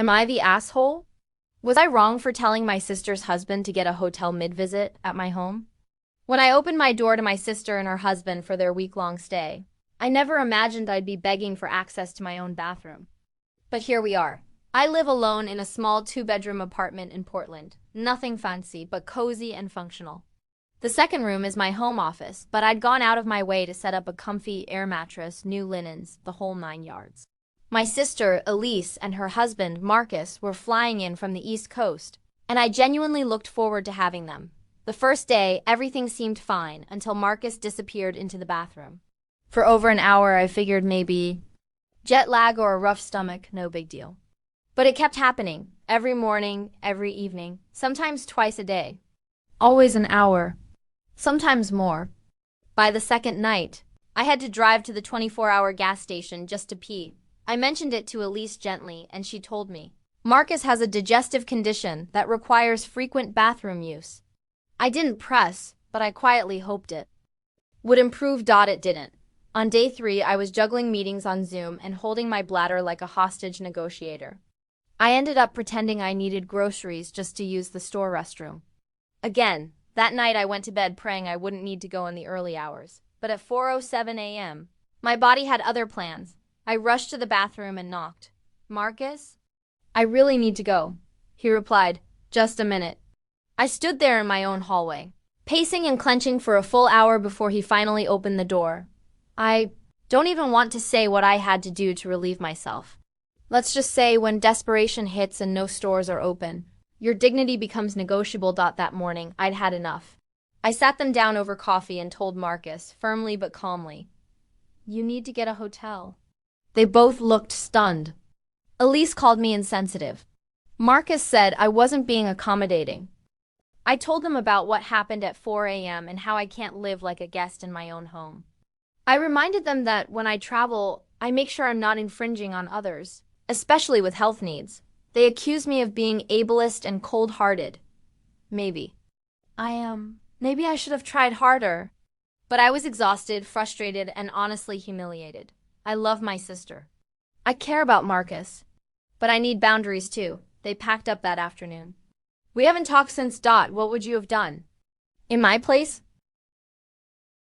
Am I the asshole? Was I wrong for telling my sister's husband to get a hotel mid-visit at my home? When I opened my door to my sister and her husband for their week-long stay, I never imagined I'd be begging for access to my own bathroom. But here we are. I live alone in a small 2-bedroom apartment in Portland. Nothing fancy, but cozy and functional. The second room is my home office, but I'd gone out of my way to set up a comfy air mattress, new linens, the whole 9 yards. My sister, Elise, and her husband, Marcus, were flying in from the East Coast, and I genuinely looked forward to having them. The first day, everything seemed fine until Marcus disappeared into the bathroom. For over an hour, I figured maybe jet lag or a rough stomach, no big deal. But it kept happening, every morning, every evening, sometimes twice a day. Always an hour, sometimes more. By the second night, I had to drive to the 24-hour gas station just to pee. I mentioned it to Elise gently, and she told me, Marcus has a digestive condition that requires frequent bathroom use. I didn't press, but I quietly hoped it would improve. It didn't. On day 3, I was juggling meetings on Zoom and holding my bladder like a hostage negotiator. I ended up pretending I needed groceries just to use the store restroom. Again, that night I went to bed praying I wouldn't need to go in the early hours. But at 4:07 a.m., my body had other plans. I rushed to the bathroom and knocked. Marcus? I really need to go. He replied, just a minute. I stood there in my own hallway, pacing and clenching for a full hour before he finally opened the door. I don't even want to say what I had to do to relieve myself. Let's just say when desperation hits and no stores are open, your dignity becomes negotiable. That morning, I'd had enough. I sat them down over coffee and told Marcus, firmly but calmly, you need to get a hotel. They both looked stunned. Elise called me insensitive. Marcus said I wasn't being accommodating. I told them about what happened at 4 a.m. and how I can't live like a guest in my own home. I reminded them that when I travel, I make sure I'm not infringing on others, especially with health needs. They accused me of being ableist and cold-hearted. Maybe I should have tried harder. But I was exhausted, frustrated, and honestly humiliated. I love my sister. I care about Marcus. But I need boundaries too. They packed up that afternoon. We haven't talked since. What would you have done? In my place,